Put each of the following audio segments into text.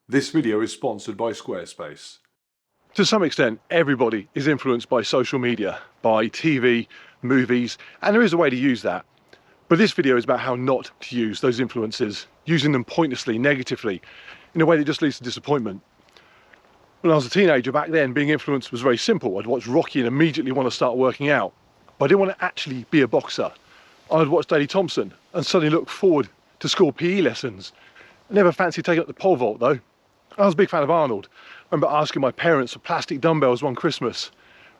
This video is sponsored by Squarespace. To some extent, everybody is influenced by social media, by TV, movies, and there is a way to use that. But this video is about how not to use those influences, using them pointlessly, negatively, in a way that just leads to disappointment. When I was a teenager back then, being influenced was very simple. I'd watch Rocky and immediately want to start working out. But I didn't want to actually be a boxer. I'd watch Daley Thompson and suddenly look forward to school PE lessons. I never fancied taking up the pole vault though. I was a big fan of Arnold. I remember asking my parents for plastic dumbbells one Christmas.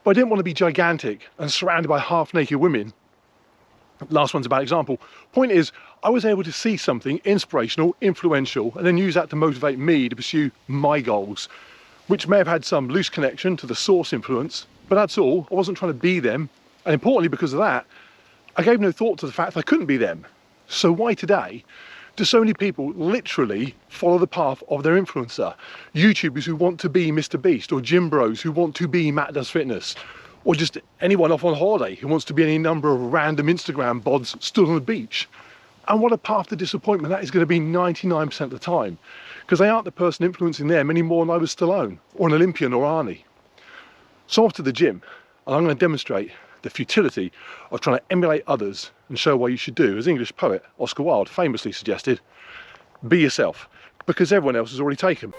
But I didn't want to be gigantic and surrounded by half-naked women. Last one's a bad example. Point is, I was able to see something inspirational, influential, and then use that to motivate me to pursue my goals, which may have had some loose connection to the source influence, but that's all. I wasn't trying to be them. And importantly, because of that, I gave no thought to the fact that I couldn't be them. So why today do so many people literally follow the path of their influencer? YouTubers who want to be Mr. Beast, or gym bros who want to be Matt Does Fitness, or just anyone off on holiday who wants to be any number of random Instagram bods stood on the beach. And what a path to disappointment that is going to be 99% of the time, because they aren't the person influencing them any more than I was Stallone, or an Olympian, or Arnie. So off to the gym, and I'm going to demonstrate the futility of trying to emulate others and show what you should do. As English poet Oscar Wilde famously suggested, be yourself, because everyone else has already taken.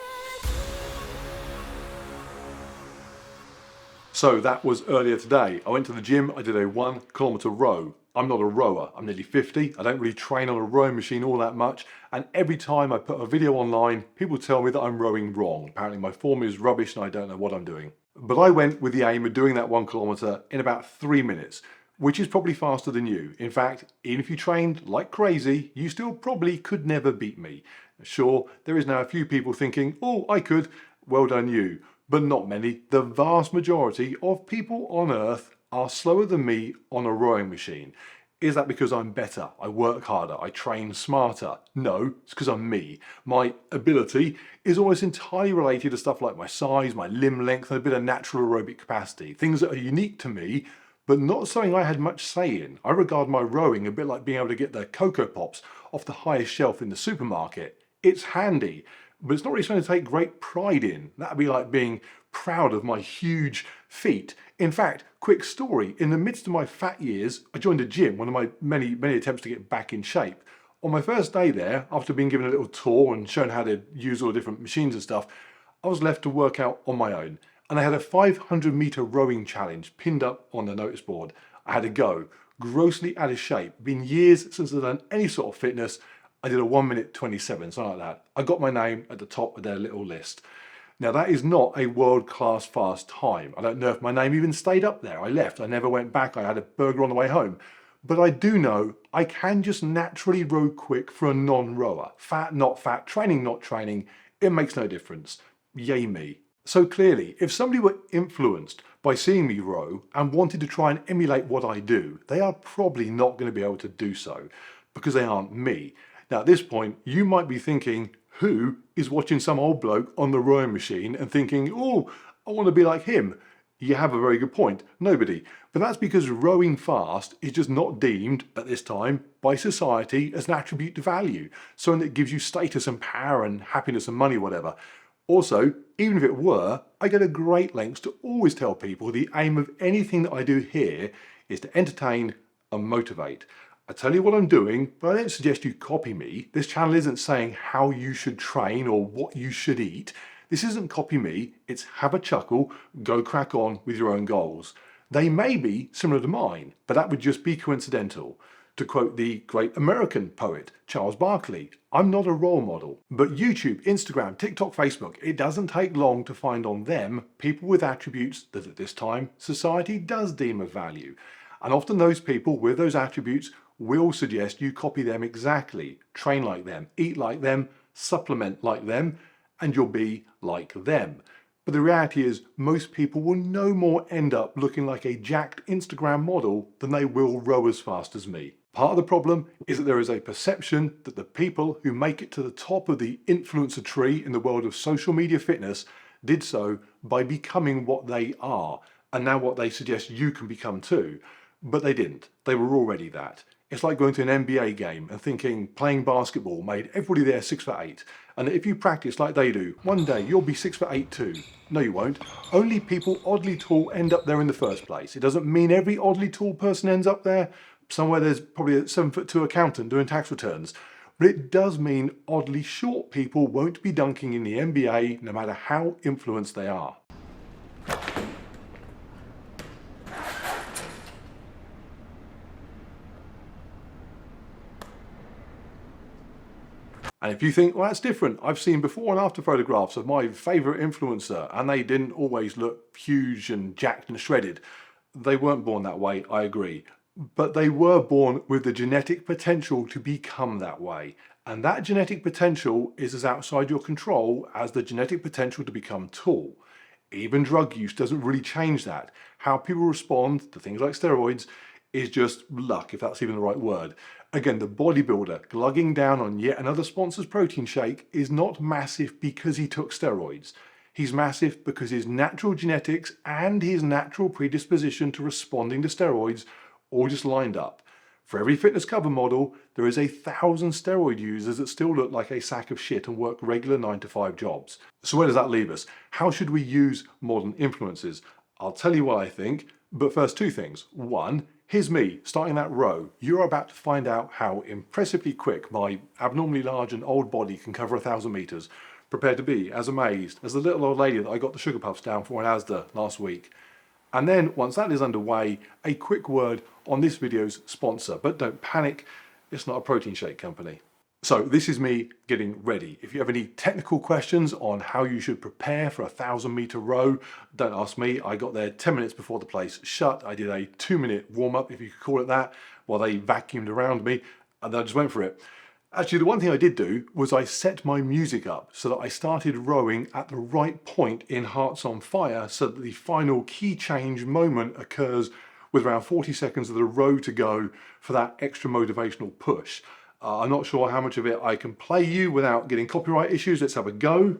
So that was earlier today. I went to the gym, I did a 1 kilometer row. I'm not a rower, I'm nearly 50. I don't really train on a rowing machine all that much. And every time I put a video online, people tell me that I'm rowing wrong. Apparently my form is rubbish and I don't know what I'm doing. But I went with the aim of doing that 1 kilometer in about 3 minutes, which is probably faster than you. In fact, even if you trained like crazy, you still probably could never beat me. Sure, there is now a few people thinking, oh, I could, well done you. But not many. The vast majority of people on Earth are slower than me on a rowing machine. Is that because I'm better? I work harder, I train smarter? No, it's because I'm me. My ability is almost entirely related to stuff like my size, my limb length, and a bit of natural aerobic capacity. Things that are unique to me, but not something I had much say in. I regard my rowing a bit like being able to get the Cocoa Pops off the highest shelf in the supermarket. It's handy, but it's not really something to take great pride in. That'd be like being proud of my huge feet. In fact, quick story, in the midst of my fat years, I joined a gym, one of my many attempts to get back in shape. On my first day there, after being given a little tour and shown how to use all the different machines and stuff, I was left to work out on my own. And I had a 500-meter rowing challenge pinned up on the notice board. I had to go, grossly out of shape. Been years since I've done any sort of fitness. I did a 1 minute 27, something like that. I got my name at the top of their little list. Now that is not a world-class fast time. I don't know if my name even stayed up there. I left, I never went back. I had a burger on the way home. But I do know I can just naturally row quick for a non-rower. Fat, not fat, training, not training, it makes no difference. Yay me. So clearly, if somebody were influenced by seeing me row and wanted to try and emulate what I do, they are probably not going to be able to do so because they aren't me. Now at this point, you might be thinking, who is watching some old bloke on the rowing machine and thinking, oh, I want to be like him? You have a very good point. Nobody. But that's because rowing fast is just not deemed, at this time, by society as an attribute to value. Something that gives you status and power and happiness and money, whatever. Also, even if it were, I go to great lengths to always tell people the aim of anything that I do here is to entertain and motivate. I tell you what I'm doing, but I don't suggest you copy me. This channel isn't saying how you should train or what you should eat. This isn't copy me, it's have a chuckle, go crack on with your own goals. They may be similar to mine, but that would just be coincidental. To quote the great American poet, Charles Barkley, I'm not a role model. But YouTube, Instagram, TikTok, Facebook, it doesn't take long to find on them people with attributes that at this time society does deem of value. And often those people with those attributes will suggest you copy them exactly, train like them, eat like them, supplement like them, and you'll be like them. But the reality is most people will no more end up looking like a jacked Instagram model than they will row as fast as me. Part of the problem is that there is a perception that the people who make it to the top of the influencer tree in the world of social media fitness did so by becoming what they are, and now what they suggest you can become too. But they didn't. They were already that. It's like going to an NBA game and thinking playing basketball made everybody there 6'8", and that if you practice like they do, one day you'll be 6'8" too. No, you won't. Only people oddly tall end up there in the first place. It doesn't mean every oddly tall person ends up there. Somewhere there's probably a 7'2" accountant doing tax returns. But it does mean oddly short people won't be dunking in the NBA no matter how influenced they are. And if you think, well, that's different, I've seen before and after photographs of my favourite influencer and they didn't always look huge and jacked and shredded. They weren't born that way, I agree. But they were born with the genetic potential to become that way. And that genetic potential is as outside your control as the genetic potential to become tall. Even drug use doesn't really change that. How people respond to things like steroids is just luck, if that's even the right word. Again, the bodybuilder glugging down on yet another sponsor's protein shake is not massive because he took steroids. He's massive because his natural genetics and his natural predisposition to responding to steroids all just lined up. For every fitness cover model, there is 1,000 steroid users that still look like a sack of shit and work regular 9-to-5 jobs. So where does that leave us? How should we use modern influencers? I'll tell you what I think, but first two things. One, here's me starting that row. You're about to find out how impressively quick my abnormally large and old body can cover 1,000 meters. Prepare to be as amazed as the little old lady that I got the sugar puffs down for in Asda last week. And then once that is underway, a quick word on this video's sponsor, but don't panic, it's not a protein shake company. So this is me getting ready. If you have any technical questions on how you should prepare for a 1,000-meter row, don't ask me. I got there 10 minutes before the place shut. I did a 2-minute warm-up, if you could call it that, while they vacuumed around me, and then I just went for it. Actually, the one thing I did do was I set my music up so that I started rowing at the right point in Hearts on Fire so that the final key change moment occurs with around 40 seconds of the row to go for that extra motivational push. I'm not sure how much of it I can play you without getting copyright issues. Let's have a go.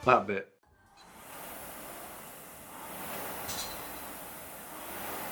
That bit.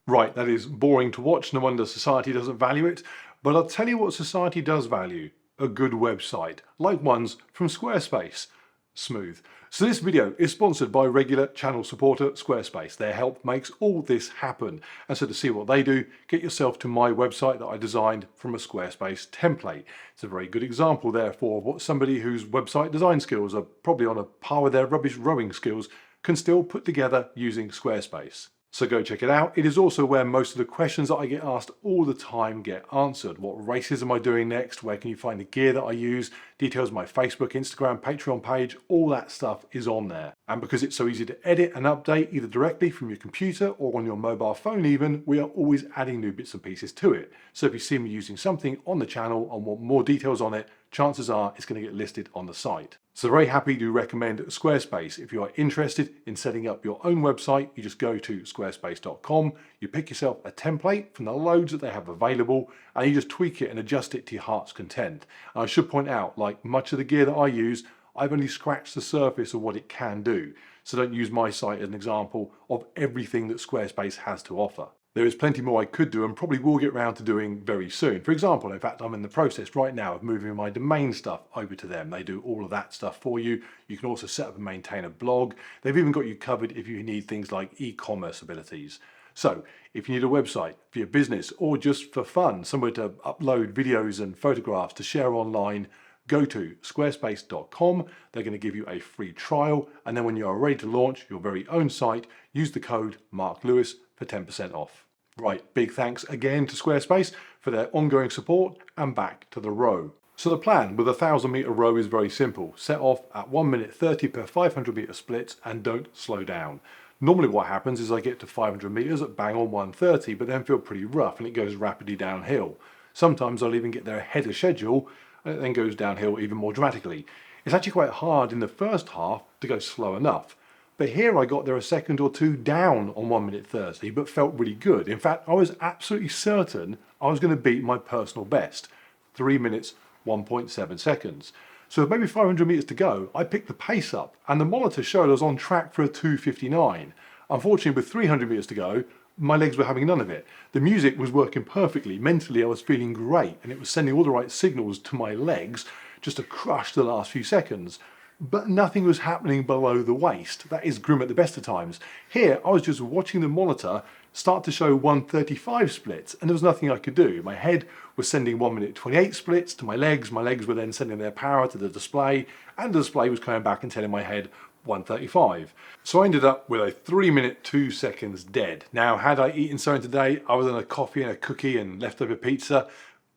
Right, that is boring to watch. No wonder society doesn't value it. But I'll tell you what society does value. A good website, like ones from Squarespace. Smooth. So this video is sponsored by regular channel supporter Squarespace. Their help makes all this happen. And so to see what they do, get yourself to my website that I designed from a Squarespace template. It's a very good example therefore of what somebody whose website design skills are probably on a par with their rubbish rowing skills can still put together using Squarespace. So go check it out. It is also where most of the questions that I get asked all the time get answered. What races am I doing next? Where can you find the gear that I use? Details of my Facebook, Instagram, Patreon page, all that stuff is on there. And because it's so easy to edit and update either directly from your computer or on your mobile phone even, we are always adding new bits and pieces to it. So if you see me using something on the channel and want more details on it, chances are it's going to get listed on the site. So very happy to recommend Squarespace. If you are interested in setting up your own website, you just go to squarespace.com, you pick yourself a template from the loads that they have available, and you just tweak it and adjust it to your heart's content. And I should point out, like much of the gear that I use, I've only scratched the surface of what it can do. So don't use my site as an example of everything that Squarespace has to offer. There is plenty more I could do and probably will get around to doing very soon. For example, in fact, I'm in the process right now of moving my domain stuff over to them. They do all of that stuff for you. You can also set up and maintain a blog. They've even got you covered if you need things like e-commerce abilities. So if you need a website for your business or just for fun, somewhere to upload videos and photographs to share online, go to squarespace.com. They're going to give you a free trial. And then when you are ready to launch your very own site, use the code MarkLewis for 10% off. Right, big thanks again to Squarespace for their ongoing support, and back to the row. So the plan with a 1,000-meter row is very simple. Set off at 1 minute 30 per 500-meter splits and don't slow down. Normally what happens is I get to 500 meters at bang on 1:30, but then feel pretty rough and it goes rapidly downhill. Sometimes I'll even get there ahead of schedule and it then goes downhill even more dramatically. It's actually quite hard in the first half to go slow enough. But here I got there a second or two down on 1 minute 30, but felt really good. In fact, I was absolutely certain I was going to beat my personal best, 3 minutes, 1.7 seconds. So with maybe 500 meters to go, I picked the pace up and the monitor showed I was on track for a 2:59. Unfortunately, with 300 meters to go, my legs were having none of it. The music was working perfectly. Mentally, I was feeling great, and it was sending all the right signals to my legs just to crush the last few seconds. But nothing was happening below the waist. That is grim at the best of times. Here, I was just watching the monitor start to show 1:35 splits, and there was nothing I could do. My head was sending 1 minute 28 splits to my legs were then sending their power to the display, and the display was coming back and telling my head 1:35. So I ended up with a 3 minute 2 seconds dead. Now, had I eaten something today other than a coffee and a cookie and leftover pizza,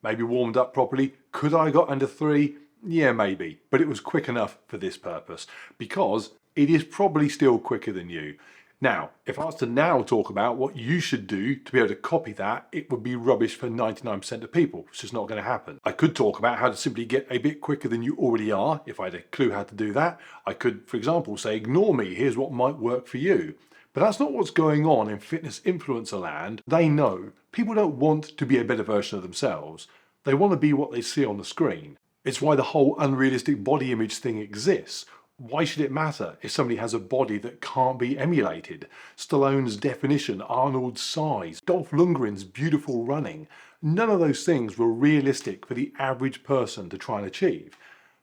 maybe warmed up properly, could I have got under 3? Yeah, maybe, but it was quick enough for this purpose, because it is probably still quicker than you. Now, if I was to now talk about what you should do to be able to copy that, it would be rubbish for 99% of people. It's just not going to happen. I could talk about how to simply get a bit quicker than you already are, if I had a clue how to do that. I could, for example, say, ignore me, here's what might work for you. But that's not what's going on in fitness influencer land. They know people don't want to be a better version of themselves. They want to be what they see on the screen. It's why the whole unrealistic body image thing exists. Why should it matter if somebody has a body that can't be emulated? Stallone's definition, Arnold's size, Dolph Lundgren's beautiful running. None of those things were realistic for the average person to try and achieve.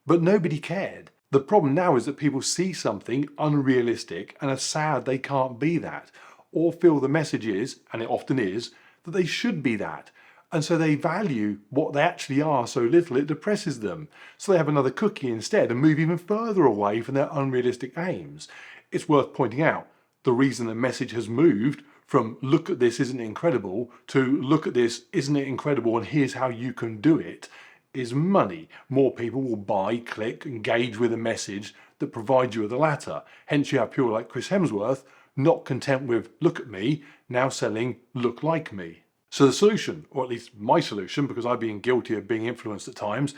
But nobody cared. The problem now is that people see something unrealistic and are sad they can't be that, or feel the message is, and it often is, that they should be that. And so they value what they actually are so little it depresses them. So they have another cookie instead and move even further away from their unrealistic aims. It's worth pointing out the reason the message has moved from look at this, isn't it incredible, to look at this, isn't it incredible, and here's how you can do it, is money. More people will buy, click, engage with a message that provides you with the latter. Hence you have people like Chris Hemsworth, not content with look at me, now selling look like me. So the solution, or at least my solution, because I've been guilty of being influenced at times,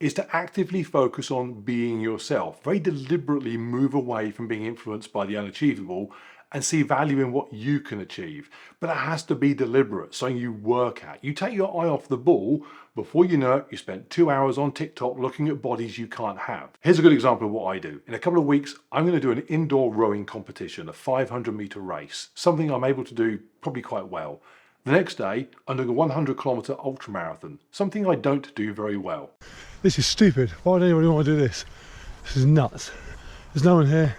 is to actively focus on being yourself. Very deliberately move away from being influenced by the unachievable and see value in what you can achieve. But it has to be deliberate, something you work at. You take your eye off the ball, before you know it, you spent 2 hours on TikTok looking at bodies you can't have. Here's a good example of what I do. In a couple of weeks, I'm going to do an indoor rowing competition, a 500-meter race, something I'm able to do probably quite well. The next day, I'm doing a 100-kilometer ultramarathon, something I don't do very well. This is stupid. Why would anybody want to do this? This is nuts. There's no one here.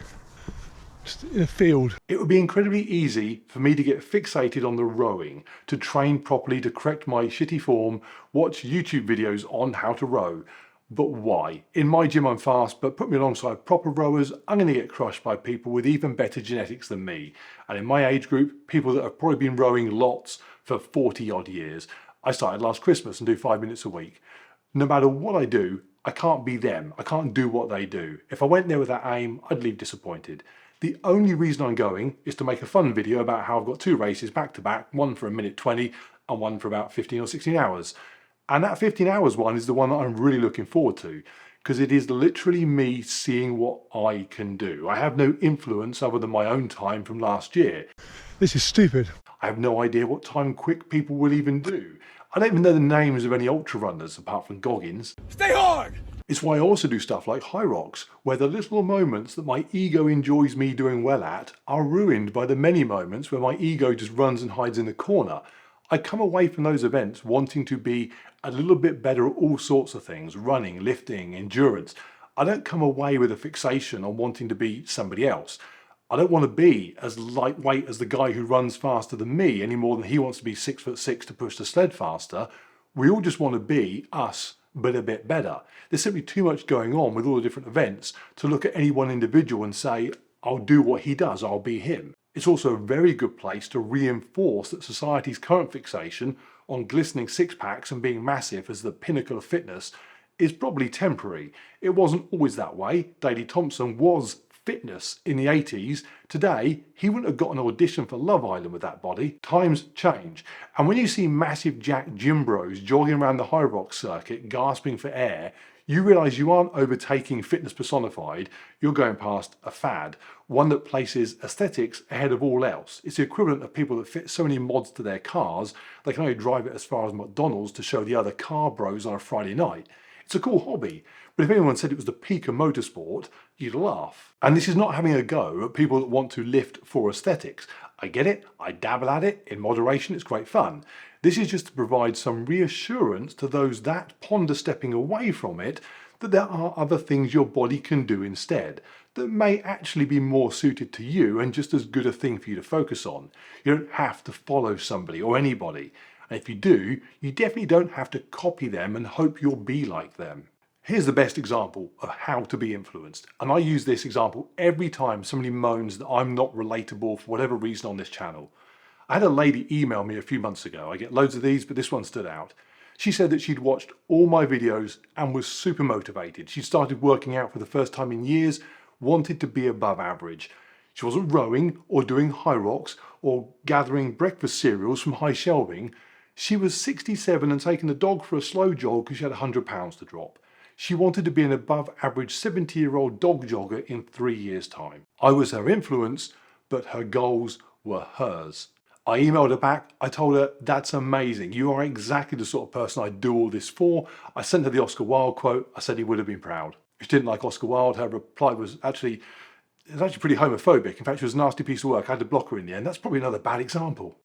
Just in a field. It would be incredibly easy for me to get fixated on the rowing, to train properly, to correct my shitty form, watch YouTube videos on how to row. But why? In my gym I'm fast, but put me alongside proper rowers, I'm going to get crushed by people with even better genetics than me. And in my age group, people that have probably been rowing lots for 40 odd years. I started last Christmas and do 5 minutes a week. No matter what I do, I can't be them. I can't do what they do. If I went there with that aim, I'd leave disappointed. The only reason I'm going is to make a fun video about how I've got 2 races back to back, one for 1:20 and one for about 15 or 16 hours. And that 15 hours one is the one that I'm really looking forward to, because it is literally me seeing what I can do. I have no influence other than my own time from last year. This is stupid. I have no idea what time quick people will even do. I don't even know the names of any ultra runners apart from Goggins. Stay hard! It's why I also do stuff like High Rocks, where the little moments that my ego enjoys me doing well at are ruined by the many moments where my ego just runs and hides in the corner. I come away from those events wanting to be a little bit better at all sorts of things, running, lifting, endurance. I don't come away with a fixation on wanting to be somebody else. I don't want to be as lightweight as the guy who runs faster than me any more than he wants to be 6'6" to push the sled faster. We all just want to be us, but a bit better. There's simply too much going on with all the different events to look at any one individual and say, I'll do what he does, I'll be him. It's also a very good place to reinforce that society's current fixation on glistening six-packs and being massive as the pinnacle of fitness is probably temporary. It wasn't always that way. Daley Thompson was fitness in the 80s. Today, he wouldn't have got an audition for Love Island with that body. Times change. And when you see massive jack gym bros jogging around the High Rocks circuit, gasping for air, you realise you aren't overtaking fitness personified, you're going past a fad, one that places aesthetics ahead of all else. It's the equivalent of people that fit so many mods to their cars, they can only drive it as far as McDonald's to show the other car bros on a Friday night. It's a cool hobby, but if anyone said it was the peak of motorsport, you'd laugh. And this is not having a go at people that want to lift for aesthetics. I get it, I dabble at it, in moderation it's great fun. This is just to provide some reassurance to those that ponder stepping away from it that there are other things your body can do instead that may actually be more suited to you and just as good a thing for you to focus on. You don't have to follow somebody or anybody. And if you do, you definitely don't have to copy them and hope you'll be like them. Here's the best example of how to be influenced. And I use this example every time somebody moans that I'm not relatable for whatever reason on this channel. I had a lady email me a few months ago. I get loads of these, but this one stood out. She said that she'd watched all my videos and was super motivated. She started working out for the first time in years, wanted to be above average. She wasn't rowing or doing high rocks or gathering breakfast cereals from high shelving. She was 67 and taking the dog for a slow jog because she had £100 to drop. She wanted to be an above average 70-year-old dog jogger in 3 years' time. I was her influence, but her goals were hers. I emailed her back. I told her, that's amazing. You are exactly the sort of person I'd do all this for. I sent her the Oscar Wilde quote. I said he would have been proud. She didn't like Oscar Wilde. Her reply was actually pretty homophobic. In fact, it was a nasty piece of work. I had to block her in the end. That's probably another bad example.